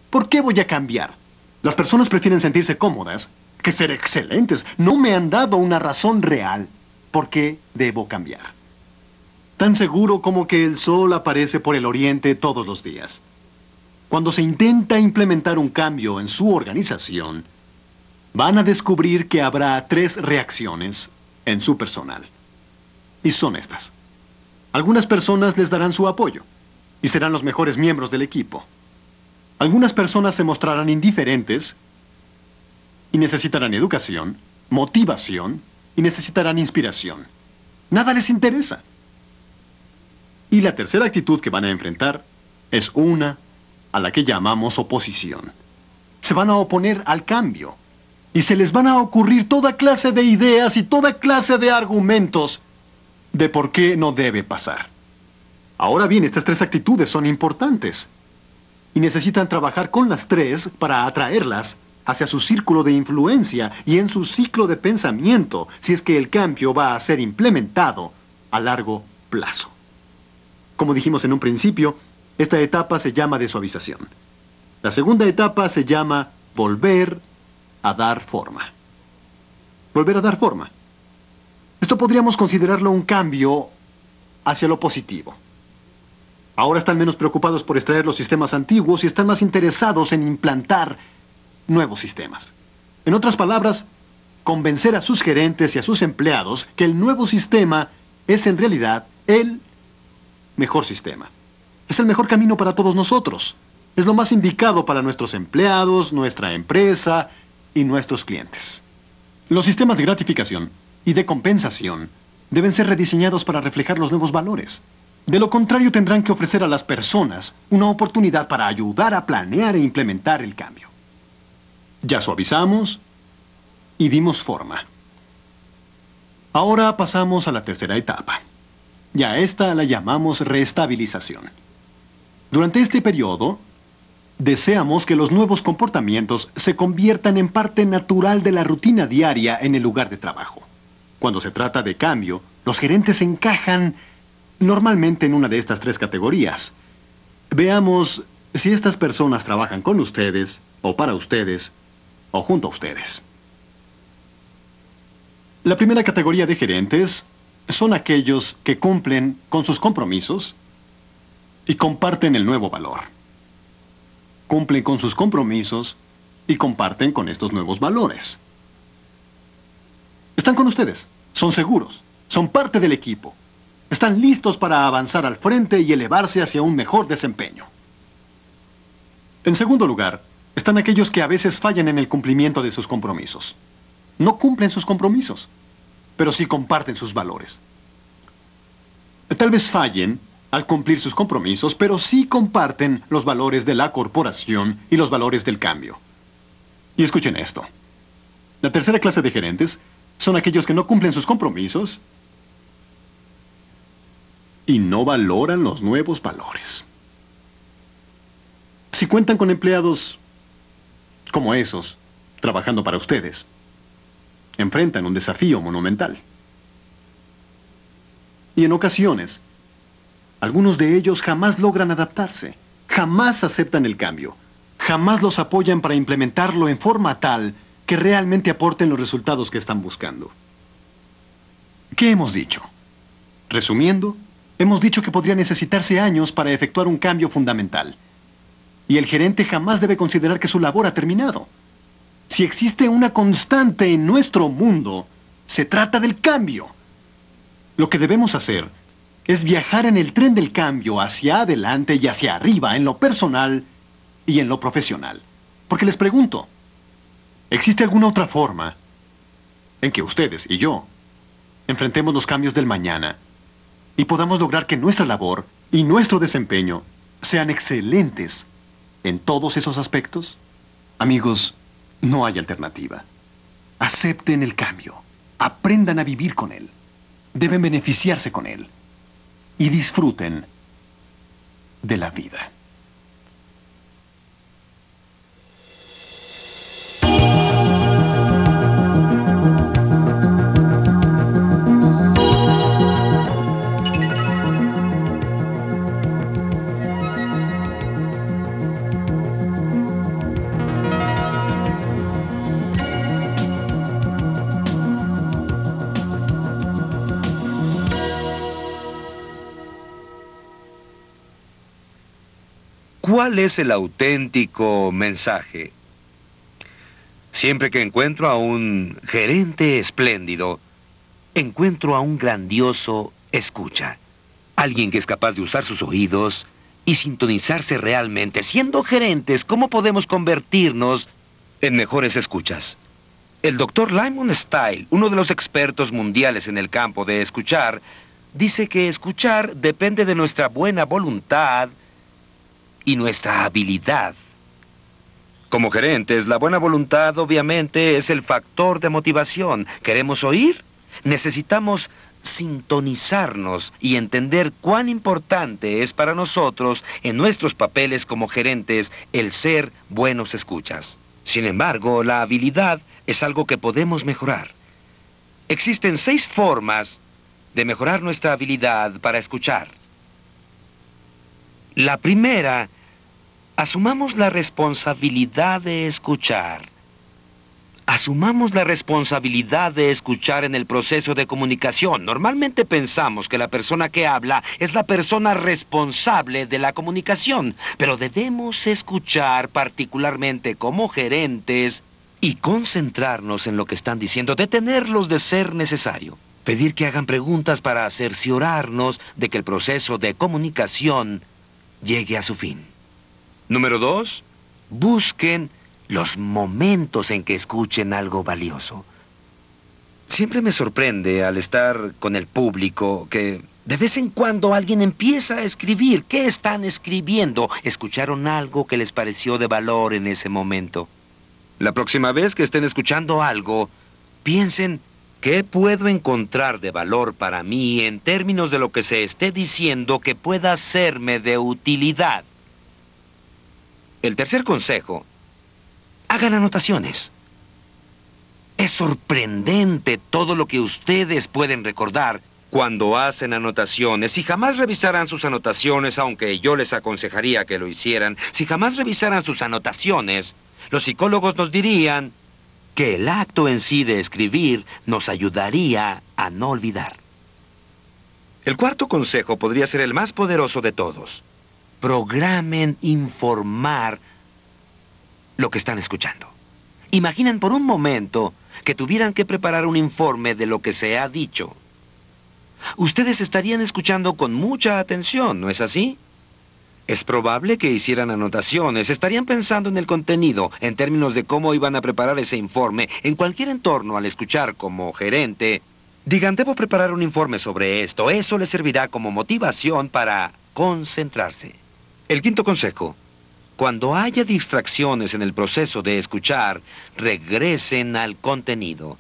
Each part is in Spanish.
¿Por qué voy a cambiar? Las personas prefieren sentirse cómodas que ser excelentes. No me han dado una razón real por qué debo cambiar. Tan seguro como que el sol aparece por el oriente todos los días. Cuando se intenta implementar un cambio en su organización, van a descubrir que habrá 3 reacciones en su personal. Y son estas. Algunas personas les darán su apoyo y serán los mejores miembros del equipo. Algunas personas se mostrarán indiferentes y necesitarán educación, motivación y necesitarán inspiración. Nada les interesa. Y la tercera actitud que van a enfrentar es una a la que llamamos oposición. Se van a oponer al cambio y se les van a ocurrir toda clase de ideas y toda clase de argumentos de por qué no debe pasar. Ahora bien, estas 3 actitudes son importantes y necesitan trabajar con las 3 para atraerlas hacia su círculo de influencia y en su ciclo de pensamiento, si es que el cambio va a ser implementado a largo plazo. Como dijimos en un principio, esta etapa se llama de suavización. La segunda etapa se llama volver a dar forma. Volver a dar forma. Esto podríamos considerarlo un cambio hacia lo positivo. Ahora están menos preocupados por extraer los sistemas antiguos y están más interesados en implantar nuevos sistemas. En otras palabras, convencer a sus gerentes y a sus empleados que el nuevo sistema es en realidad el mejor sistema. Es el mejor camino para todos nosotros. Es lo más indicado para nuestros empleados, nuestra empresa y nuestros clientes. Los sistemas de gratificación y de compensación deben ser rediseñados para reflejar los nuevos valores. De lo contrario, tendrán que ofrecer a las personas una oportunidad para ayudar a planear e implementar el cambio. Ya suavizamos y dimos forma. Ahora pasamos a la tercera etapa. Y a esta la llamamos reestabilización. Durante este periodo, deseamos que los nuevos comportamientos se conviertan en parte natural de la rutina diaria en el lugar de trabajo. Cuando se trata de cambio, los gerentes encajan normalmente en una de estas 3 categorías. Veamos si estas personas trabajan con ustedes, o para ustedes, o junto a ustedes. La primera categoría de gerentes son aquellos que cumplen con sus compromisos y comparten el nuevo valor. Cumplen con sus compromisos y comparten con estos nuevos valores. Están con ustedes, son seguros, son parte del equipo. Están listos para avanzar al frente y elevarse hacia un mejor desempeño. En segundo lugar, están aquellos que a veces fallan en el cumplimiento de sus compromisos. No cumplen sus compromisos, pero sí comparten sus valores. Tal vez fallen al cumplir sus compromisos, pero sí comparten los valores de la corporación y los valores del cambio. Y escuchen esto. La tercera clase de gerentes son aquellos que no cumplen sus compromisos y no valoran los nuevos valores. Si cuentan con empleados como esos, trabajando para ustedes, enfrentan un desafío monumental. Y en ocasiones, algunos de ellos jamás logran adaptarse, jamás aceptan el cambio, jamás los apoyan para implementarlo en forma tal que realmente aporten los resultados que están buscando. ¿Qué hemos dicho? Resumiendo, hemos dicho que podría necesitarse años para efectuar un cambio fundamental. Y el gerente jamás debe considerar que su labor ha terminado. Si existe una constante en nuestro mundo, se trata del cambio. Lo que debemos hacer es viajar en el tren del cambio hacia adelante y hacia arriba en lo personal y en lo profesional. Porque les pregunto, ¿existe alguna otra forma en que ustedes y yo enfrentemos los cambios del mañana y podamos lograr que nuestra labor y nuestro desempeño sean excelentes en todos esos aspectos? Amigos, no hay alternativa. Acepten el cambio. Aprendan a vivir con él. Deben beneficiarse con él. Y disfruten de la vida. ¿Cuál es el auténtico mensaje? Siempre que encuentro a un gerente espléndido, encuentro a un grandioso escucha. Alguien que es capaz de usar sus oídos y sintonizarse realmente. Siendo gerentes, ¿cómo podemos convertirnos en mejores escuchas? El Dr. Lyman Style, uno de los expertos mundiales en el campo de escuchar, dice que escuchar depende de nuestra buena voluntad y nuestra habilidad. Como gerentes, la buena voluntad obviamente es el factor de motivación. ¿Queremos oír? Necesitamos sintonizarnos y entender cuán importante es para nosotros, en nuestros papeles como gerentes, el ser buenos escuchas. Sin embargo, la habilidad es algo que podemos mejorar. Existen 6 formas de mejorar nuestra habilidad para escuchar. La primera, asumamos la responsabilidad de escuchar. Asumamos la responsabilidad de escuchar en el proceso de comunicación. Normalmente pensamos que la persona que habla es la persona responsable de la comunicación, pero debemos escuchar particularmente como gerentes y concentrarnos en lo que están diciendo, detenerlos de ser necesario, pedir que hagan preguntas para cerciorarnos de que el proceso de comunicación llegue a su fin. Número 2, busquen los momentos en que escuchen algo valioso. Siempre me sorprende al estar con el público que de vez en cuando alguien empieza a escribir. ¿Qué están escribiendo? Escucharon algo que les pareció de valor en ese momento. La próxima vez que estén escuchando algo, piensen, ¿qué puedo encontrar de valor para mí en términos de lo que se esté diciendo que pueda serme de utilidad? El tercer consejo: hagan anotaciones. Es sorprendente todo lo que ustedes pueden recordar cuando hacen anotaciones. Si jamás revisaran sus anotaciones, aunque yo les aconsejaría que lo hicieran, si jamás revisaran sus anotaciones, los psicólogos nos dirían que el acto en sí de escribir nos ayudaría a no olvidar. El cuarto consejo podría ser el más poderoso de todos. Programen informar lo que están escuchando. Imaginen por un momento que tuvieran que preparar un informe de lo que se ha dicho. Ustedes estarían escuchando con mucha atención, ¿no es así? Es probable que hicieran anotaciones, estarían pensando en el contenido, en términos de cómo iban a preparar ese informe. En cualquier entorno, al escuchar como gerente, digan, debo preparar un informe sobre esto. Eso les servirá como motivación para concentrarse. El quinto consejo: cuando haya distracciones en el proceso de escuchar, regresen al contenido.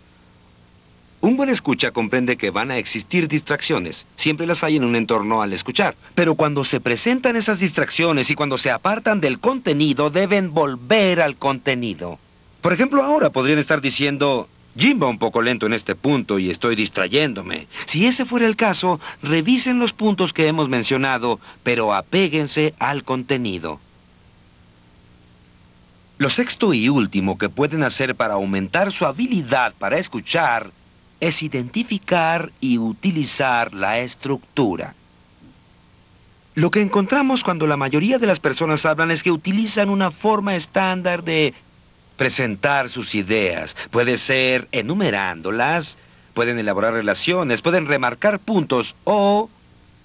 Un buen escucha comprende que van a existir distracciones. Siempre las hay en un entorno al escuchar. Pero cuando se presentan esas distracciones y cuando se apartan del contenido, deben volver al contenido. Por ejemplo, ahora podrían estar diciendo, Jim va un poco lento en este punto y estoy distrayéndome. Si ese fuera el caso, revisen los puntos que hemos mencionado, pero apéguense al contenido. Lo sexto y último que pueden hacer para aumentar su habilidad para escuchar es identificar y utilizar la estructura. Lo que encontramos cuando la mayoría de las personas hablan es que utilizan una forma estándar de presentar sus ideas. Puede ser enumerándolas, pueden elaborar relaciones, pueden remarcar puntos o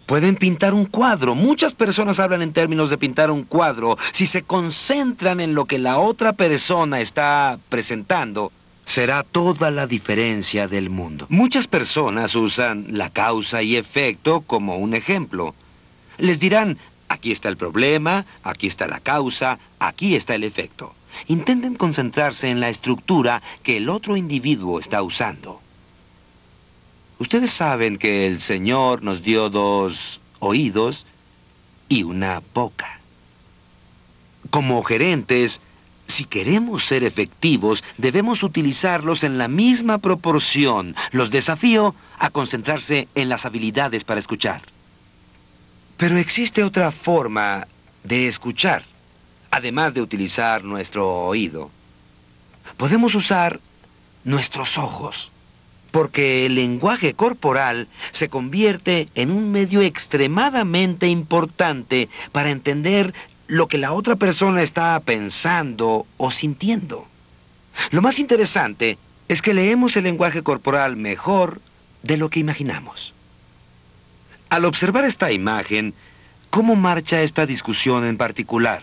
pueden pintar un cuadro. Muchas personas hablan en términos de pintar un cuadro. Si se concentran en lo que la otra persona está presentando, será toda la diferencia del mundo. Muchas personas usan la causa y efecto como un ejemplo. Les dirán, aquí está el problema, aquí está la causa, aquí está el efecto. Intenten concentrarse en la estructura que el otro individuo está usando. Ustedes saben que el Señor nos dio 2 oídos y una boca. Como gerentes, si queremos ser efectivos, debemos utilizarlos en la misma proporción. Los desafío a concentrarse en las habilidades para escuchar. Pero existe otra forma de escuchar, además de utilizar nuestro oído. Podemos usar nuestros ojos, porque el lenguaje corporal se convierte en un medio extremadamente importante para entender lo que la otra persona está pensando o sintiendo. Lo más interesante es que leemos el lenguaje corporal mejor de lo que imaginamos. Al observar esta imagen, ¿cómo marcha esta discusión en particular?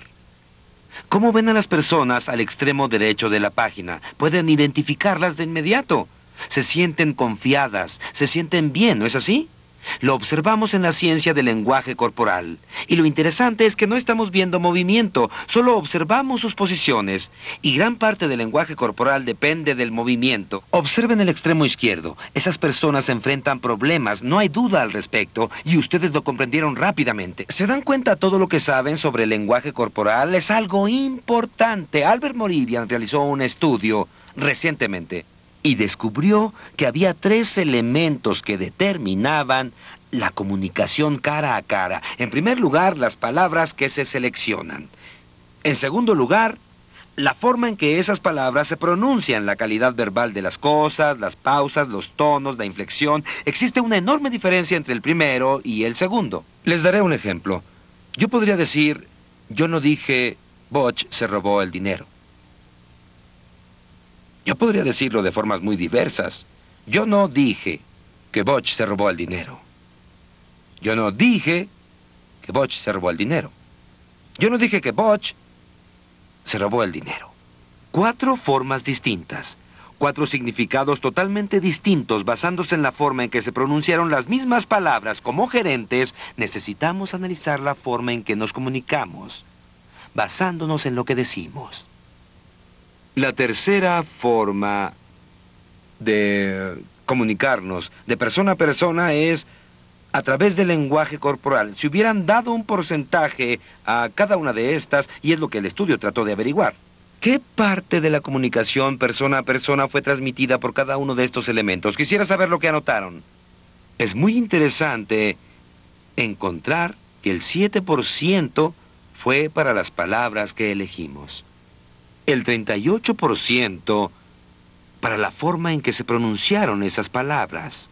¿Cómo ven a las personas al extremo derecho de la página? Pueden identificarlas de inmediato. Se sienten confiadas, se sienten bien, ¿no es así? Lo observamos en la ciencia del lenguaje corporal. Y lo interesante es que no estamos viendo movimiento, solo observamos sus posiciones. Y gran parte del lenguaje corporal depende del movimiento. Observen el extremo izquierdo. Esas personas enfrentan problemas, no hay duda al respecto, y ustedes lo comprendieron rápidamente. ¿Se dan cuenta todo lo que saben sobre el lenguaje corporal? Es algo importante. Albert Moribian realizó un estudio recientemente y descubrió que había 3 elementos que determinaban la comunicación cara a cara. En primer lugar, las palabras que se seleccionan. En segundo lugar, la forma en que esas palabras se pronuncian, la calidad verbal de las cosas, las pausas, los tonos, la inflexión. Existe una enorme diferencia entre el primero y el segundo. Les daré un ejemplo. Yo podría decir, yo no dije, Butch se robó el dinero. Yo podría decirlo de formas muy diversas. Yo no dije que Butch se robó el dinero. Yo no dije que Butch se robó el dinero. Yo no dije que Butch se robó el dinero. 4 formas distintas. 4 significados totalmente distintos basándose en la forma en que se pronunciaron las mismas palabras. Como gerentes, necesitamos analizar la forma en que nos comunicamos, basándonos en lo que decimos. La tercera forma de comunicarnos de persona a persona es a través del lenguaje corporal. Si hubieran dado un porcentaje a cada una de estas, y es lo que el estudio trató de averiguar, ¿qué parte de la comunicación persona a persona fue transmitida por cada uno de estos elementos? Quisiera saber lo que anotaron. Es muy interesante encontrar que el 7% fue para las palabras que elegimos. El 38% para la forma en que se pronunciaron esas palabras.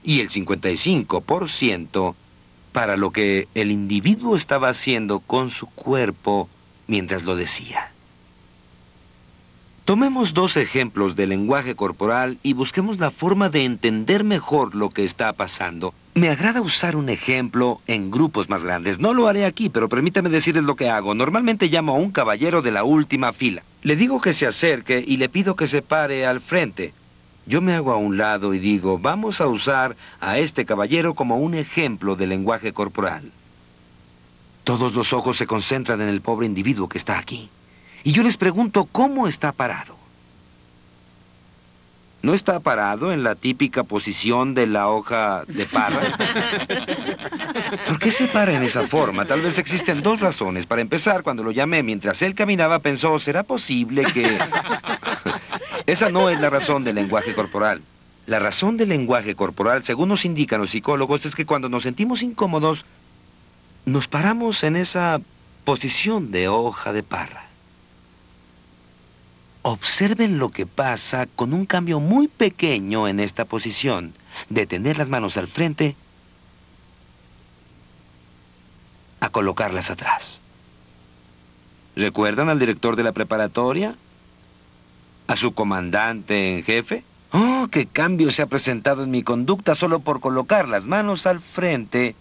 Y el 55% para lo que el individuo estaba haciendo con su cuerpo mientras lo decía. Tomemos 2 ejemplos de lenguaje corporal y busquemos la forma de entender mejor lo que está pasando. Me agrada usar un ejemplo en grupos más grandes. No lo haré aquí, pero permítame decirles lo que hago. Normalmente llamo a un caballero de la última fila. Le digo que se acerque y le pido que se pare al frente. Yo me hago a un lado y digo, vamos a usar a este caballero como un ejemplo de lenguaje corporal. Todos los ojos se concentran en el pobre individuo que está aquí. Y yo les pregunto, ¿cómo está parado? ¿No está parado en la típica posición de la hoja de parra? ¿Por qué se para en esa forma? Tal vez existen 2 razones. Para empezar, cuando lo llamé mientras él caminaba, pensó, ¿será posible que...? Esa no es la razón del lenguaje corporal. La razón del lenguaje corporal, según nos indican los psicólogos, es que cuando nos sentimos incómodos, nos paramos en esa posición de hoja de parra. Observen lo que pasa con un cambio muy pequeño en esta posición, de tener las manos al frente a colocarlas atrás. ¿Recuerdan al director de la preparatoria? ¿A su comandante en jefe? ¡Oh, qué cambio se ha presentado en mi conducta solo por colocar las manos al frente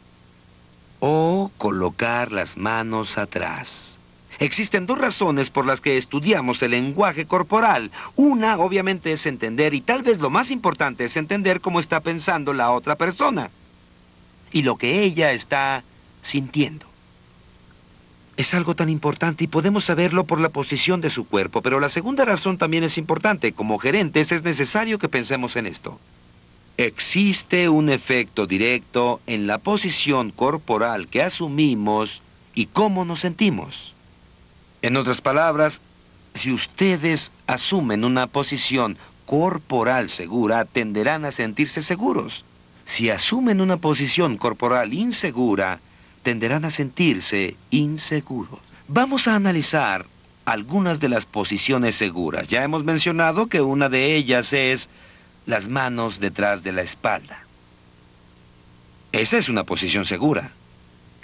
o colocar las manos atrás! Existen 2 razones por las que estudiamos el lenguaje corporal. Una, obviamente, es entender, y tal vez lo más importante es entender cómo está pensando la otra persona y lo que ella está sintiendo. Es algo tan importante y podemos saberlo por la posición de su cuerpo, pero la segunda razón también es importante. Como gerentes es necesario que pensemos en esto. Existe un efecto directo en la posición corporal que asumimos y cómo nos sentimos. En otras palabras, si ustedes asumen una posición corporal segura, tenderán a sentirse seguros. Si asumen una posición corporal insegura, tenderán a sentirse inseguros. Vamos a analizar algunas de las posiciones seguras. Ya hemos mencionado que una de ellas es las manos detrás de la espalda. Esa es una posición segura.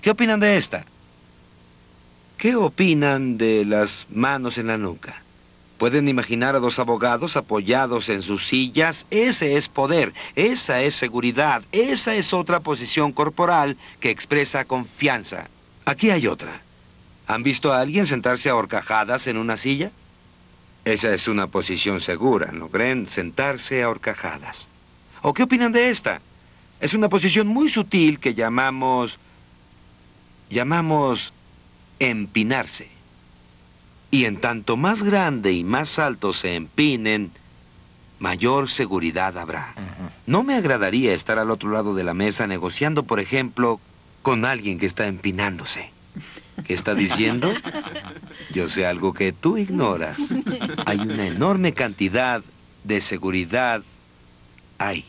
¿Qué opinan de esta? ¿Qué opinan de las manos en la nuca? ¿Pueden imaginar a dos abogados apoyados en sus sillas? Ese es poder, esa es seguridad, esa es otra posición corporal que expresa confianza. Aquí hay otra. ¿Han visto a alguien sentarse a horcajadas en una silla? Esa es una posición segura, ¿no creen? Sentarse a horcajadas. ¿O qué opinan de esta? Es una posición muy sutil que llamamos empinarse. Y en tanto más grande y más alto se empinen, mayor seguridad habrá. No me agradaría estar al otro lado de la mesa negociando, por ejemplo, con alguien que está empinándose. ¿Qué está diciendo? Yo sé algo que tú ignoras. Hay una enorme cantidad de seguridad ahí.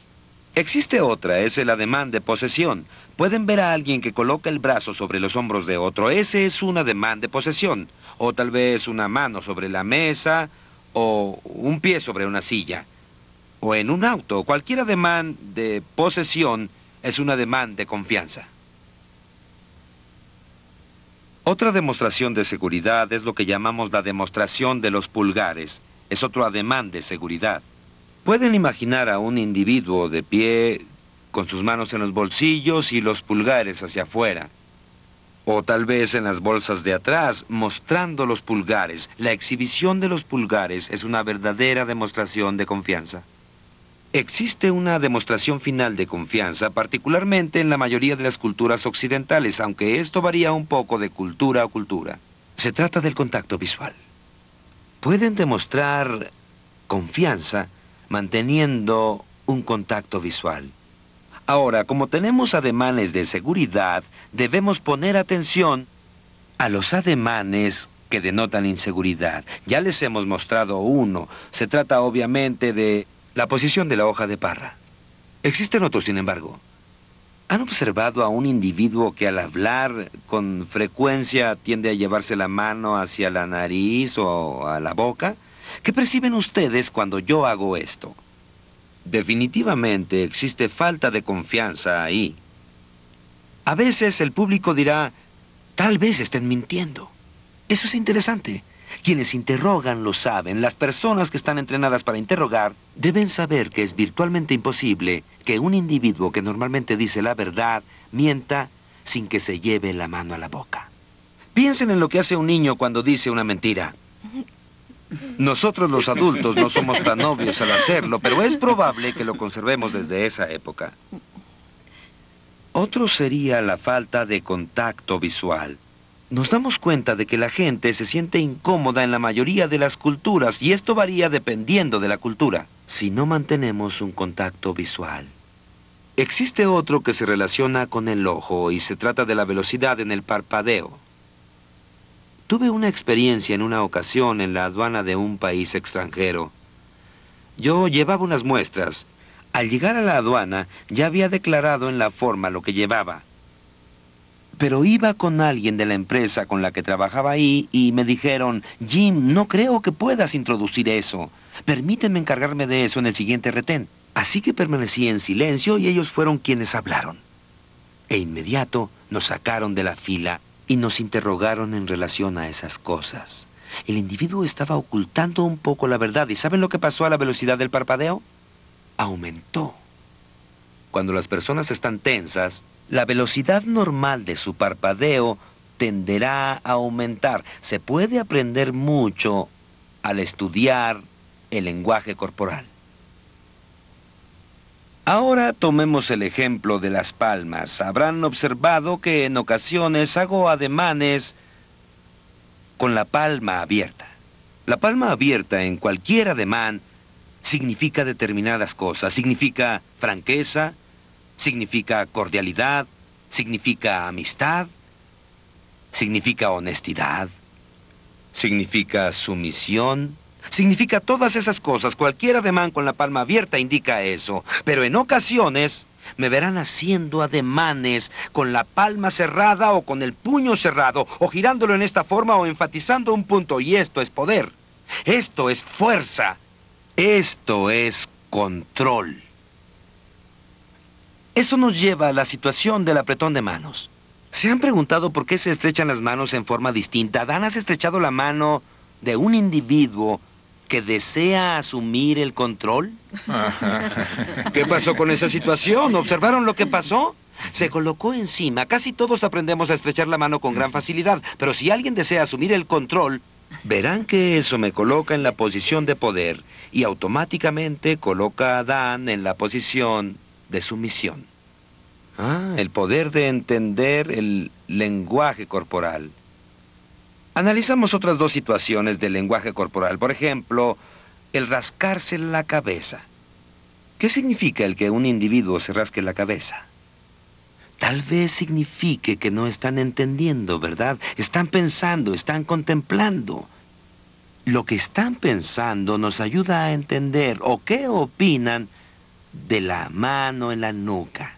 Existe otra, es el ademán de posesión. Pueden ver a alguien que coloca el brazo sobre los hombros de otro. Ese es un ademán de posesión. O tal vez una mano sobre la mesa, o un pie sobre una silla, o en un auto. Cualquier ademán de posesión es un ademán de confianza. Otra demostración de seguridad es lo que llamamos la demostración de los pulgares. Es otro ademán de seguridad. Pueden imaginar a un individuo de pie con sus manos en los bolsillos y los pulgares hacia afuera. O tal vez en las bolsas de atrás, mostrando los pulgares. La exhibición de los pulgares es una verdadera demostración de confianza. Existe una demostración final de confianza, particularmente en la mayoría de las culturas occidentales, aunque esto varía un poco de cultura a cultura. Se trata del contacto visual. Pueden demostrar confianza manteniendo un contacto visual. Ahora, como tenemos ademanes de seguridad, debemos poner atención a los ademanes que denotan inseguridad. Ya les hemos mostrado uno. Se trata obviamente de la posición de la hoja de parra. Existen otros, sin embargo. ¿Han observado a un individuo que al hablar con frecuencia tiende a llevarse la mano hacia la nariz o a la boca? ¿Qué perciben ustedes cuando yo hago esto? Definitivamente existe falta de confianza ahí. A veces el público dirá, tal vez estén mintiendo. Eso es interesante. Quienes interrogan lo saben. Las personas que están entrenadas para interrogar deben saber que es virtualmente imposible que un individuo que normalmente dice la verdad mienta sin que se lleve la mano a la boca. Piensen en lo que hace un niño cuando dice una mentira. Nosotros los adultos no somos tan obvios al hacerlo, pero es probable que lo conservemos desde esa época. Otro sería la falta de contacto visual. Nos damos cuenta de que la gente se siente incómoda en la mayoría de las culturas, y esto varía dependiendo de la cultura, si no mantenemos un contacto visual. Existe otro que se relaciona con el ojo, y se trata de la velocidad en el parpadeo. Tuve una experiencia en una ocasión en la aduana de un país extranjero. Yo llevaba unas muestras. Al llegar a la aduana, ya había declarado en la forma lo que llevaba. Pero iba con alguien de la empresa con la que trabajaba ahí y me dijeron, Jim, no creo que puedas introducir eso. Permíteme encargarme de eso en el siguiente retén. Así que permanecí en silencio y ellos fueron quienes hablaron. E inmediato nos sacaron de la fila y nos interrogaron en relación a esas cosas. El individuo estaba ocultando un poco la verdad. ¿Y saben lo que pasó a la velocidad del parpadeo? Aumentó. Cuando las personas están tensas, la velocidad normal de su parpadeo tenderá a aumentar. Se puede aprender mucho al estudiar el lenguaje corporal. Ahora tomemos el ejemplo de las palmas. Habrán observado que en ocasiones hago ademanes con la palma abierta. La palma abierta en cualquier ademán significa determinadas cosas. Significa franqueza, significa cordialidad, significa amistad, significa honestidad, significa sumisión. Significa todas esas cosas. Cualquier ademán con la palma abierta indica eso. Pero en ocasiones me verán haciendo ademanes con la palma cerrada o con el puño cerrado, o girándolo en esta forma o enfatizando un punto. Y esto es poder. Esto es fuerza. Esto es control. Eso nos lleva a la situación del apretón de manos. ¿Se han preguntado por qué se estrechan las manos en forma distinta? Dan, ¿has estrechado la mano de un individuo que desea asumir el control? ¿Qué pasó con esa situación? ¿Observaron lo que pasó? Se colocó encima. Casi todos aprendemos a estrechar la mano con gran facilidad, pero si alguien desea asumir el control, verán que eso me coloca en la posición de poder y automáticamente coloca a Dan en la posición de sumisión. El poder de entender el lenguaje corporal. Analizamos otras dos situaciones del lenguaje corporal. Por ejemplo, el rascarse la cabeza. ¿Qué significa el que un individuo se rasque la cabeza? Tal vez signifique que no están entendiendo, ¿verdad? Están pensando, están contemplando. Lo que están pensando nos ayuda a entender o qué opinan de la mano en la nuca.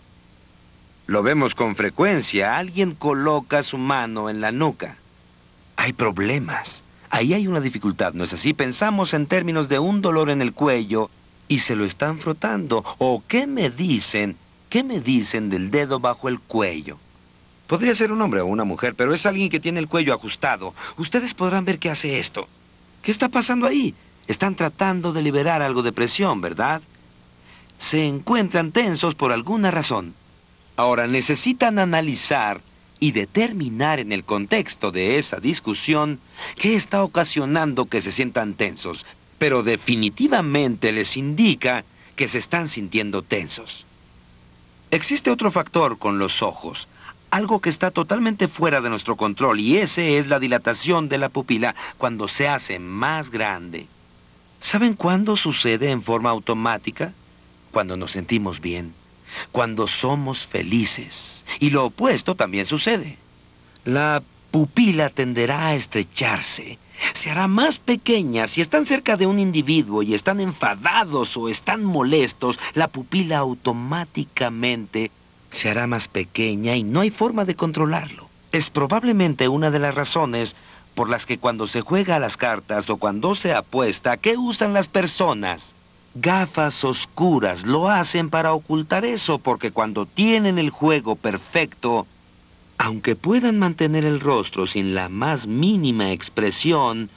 Lo vemos con frecuencia. Alguien coloca su mano en la nuca. Hay problemas. Ahí hay una dificultad, ¿no es así? Pensamos en términos de un dolor en el cuello y se lo están frotando. ¿O qué me dicen? ¿Qué me dicen del dedo bajo el cuello? Podría ser un hombre o una mujer, pero es alguien que tiene el cuello ajustado. Ustedes podrán ver que hace esto. ¿Qué está pasando ahí? Están tratando de liberar algo de presión, ¿verdad? Se encuentran tensos por alguna razón. Ahora, necesitan analizar y determinar en el contexto de esa discusión qué está ocasionando que se sientan tensos. Pero definitivamente les indica que se están sintiendo tensos. Existe otro factor con los ojos, algo que está totalmente fuera de nuestro control, y ese es la dilatación de la pupila cuando se hace más grande. ¿Saben cuándo sucede en forma automática? Cuando nos sentimos bien, cuando somos felices. Y lo opuesto también sucede. La pupila tenderá a estrecharse. Se hará más pequeña. Si están cerca de un individuo y están enfadados o están molestos, la pupila automáticamente se hará más pequeña y no hay forma de controlarlo. Es probablemente una de las razones por las que cuando se juega a las cartas o cuando se apuesta, ¿qué usan las personas? Gafas oscuras. Lo hacen para ocultar eso, porque cuando tienen el juego perfecto, aunque puedan mantener el rostro sin la más mínima expresión,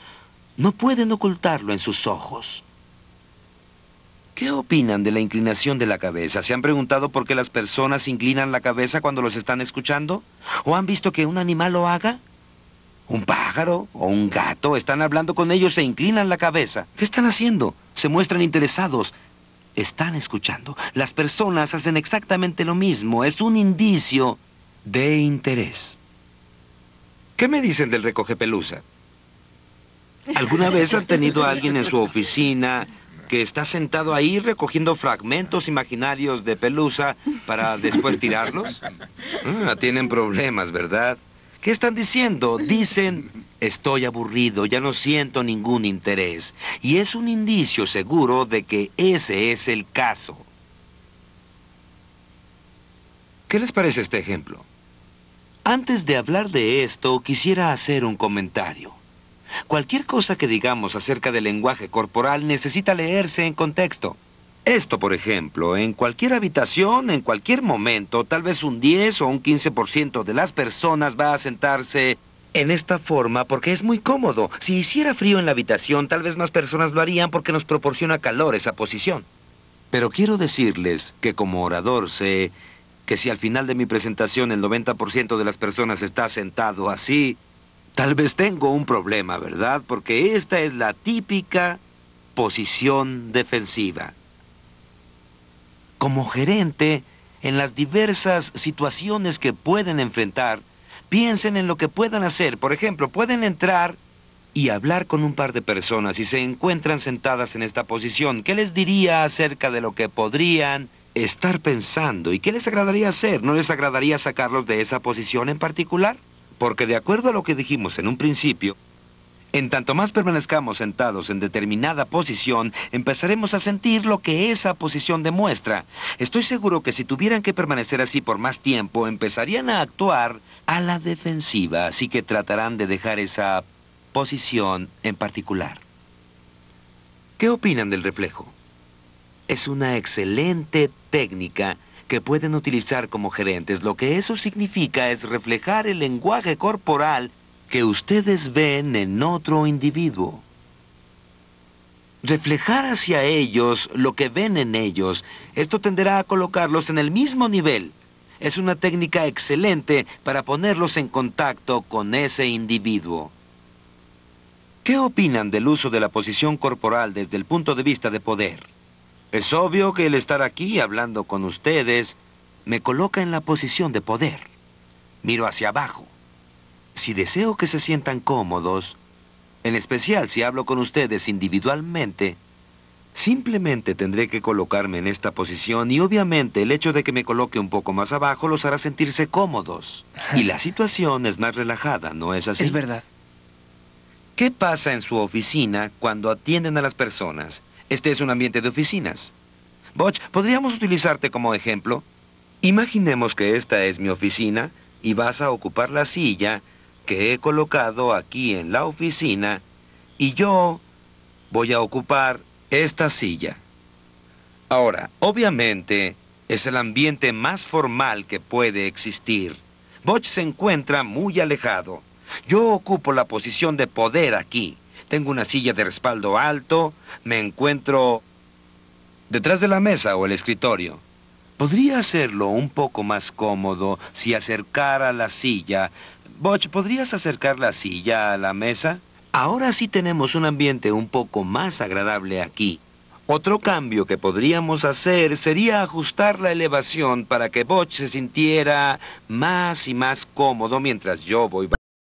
no pueden ocultarlo en sus ojos. ¿Qué opinan de la inclinación de la cabeza? ¿Se han preguntado por qué las personas inclinan la cabeza cuando los están escuchando? ¿O han visto que un animal lo haga? ¿Un pájaro o un gato? Están hablando con ellos e inclinan la cabeza. ¿Qué están haciendo? Se muestran interesados. Están escuchando. Las personas hacen exactamente lo mismo. Es un indicio de interés. ¿Qué me dicen del recogepelusa? ¿Alguna vez han tenido a alguien en su oficina que está sentado ahí recogiendo fragmentos imaginarios de pelusa para después tirarlos? Tienen problemas, ¿verdad? ¿Qué están diciendo? Dicen, estoy aburrido, ya no siento ningún interés. Y es un indicio seguro de que ese es el caso. ¿Qué les parece este ejemplo? Antes de hablar de esto, quisiera hacer un comentario. Cualquier cosa que digamos acerca del lenguaje corporal necesita leerse en contexto. Esto, por ejemplo, en cualquier habitación, en cualquier momento, tal vez un 10 o un 15% de las personas va a sentarse en esta forma porque es muy cómodo. Si hiciera frío en la habitación, tal vez más personas lo harían porque nos proporciona calor esa posición. Pero quiero decirles que como orador sé que si al final de mi presentación el 90% de las personas está sentado así, tal vez tengo un problema, ¿verdad? Porque esta es la típica posición defensiva. Como gerente, en las diversas situaciones que pueden enfrentar, piensen en lo que puedan hacer. Por ejemplo, pueden entrar y hablar con un par de personas y se encuentran sentadas en esta posición. ¿Qué les diría acerca de lo que podrían estar pensando? ¿Y qué les agradaría hacer? ¿No les agradaría sacarlos de esa posición en particular? Porque de acuerdo a lo que dijimos en un principio, en tanto más permanezcamos sentados en determinada posición, empezaremos a sentir lo que esa posición demuestra. Estoy seguro que si tuvieran que permanecer así por más tiempo, empezarían a actuar a la defensiva, así que tratarán de dejar esa posición en particular. ¿Qué opinan del reflejo? Es una excelente técnica que pueden utilizar como gerentes. Lo que eso significa es reflejar el lenguaje corporal que ustedes ven en otro individuo. Reflejar hacia ellos lo que ven en ellos. Esto tenderá a colocarlos en el mismo nivel. Es una técnica excelente para ponerlos en contacto con ese individuo. ¿Qué opinan del uso de la posición corporal desde el punto de vista de poder? Es obvio que el estar aquí hablando con ustedes me coloca en la posición de poder. Miro hacia abajo. Si deseo que se sientan cómodos, en especial si hablo con ustedes individualmente, simplemente tendré que colocarme en esta posición y obviamente el hecho de que me coloque un poco más abajo los hará sentirse cómodos. Y la situación es más relajada, ¿no es así? Es verdad. ¿Qué pasa en su oficina cuando atienden a las personas? Este es un ambiente de oficinas. Butch, ¿podríamos utilizarte como ejemplo? Imaginemos que esta es mi oficina y vas a ocupar la silla que he colocado aquí en la oficina y yo voy a ocupar esta silla. Ahora, obviamente, es el ambiente más formal que puede existir. Butch se encuentra muy alejado. Yo ocupo la posición de poder aquí. Tengo una silla de respaldo alto. Me encuentro detrás de la mesa o el escritorio. ¿Podría hacerlo un poco más cómodo si acercara la silla? Butch, ¿podrías acercar la silla a la mesa? Ahora sí tenemos un ambiente un poco más agradable aquí. Otro cambio que podríamos hacer sería ajustar la elevación para que Butch se sintiera más y más cómodo mientras yo voy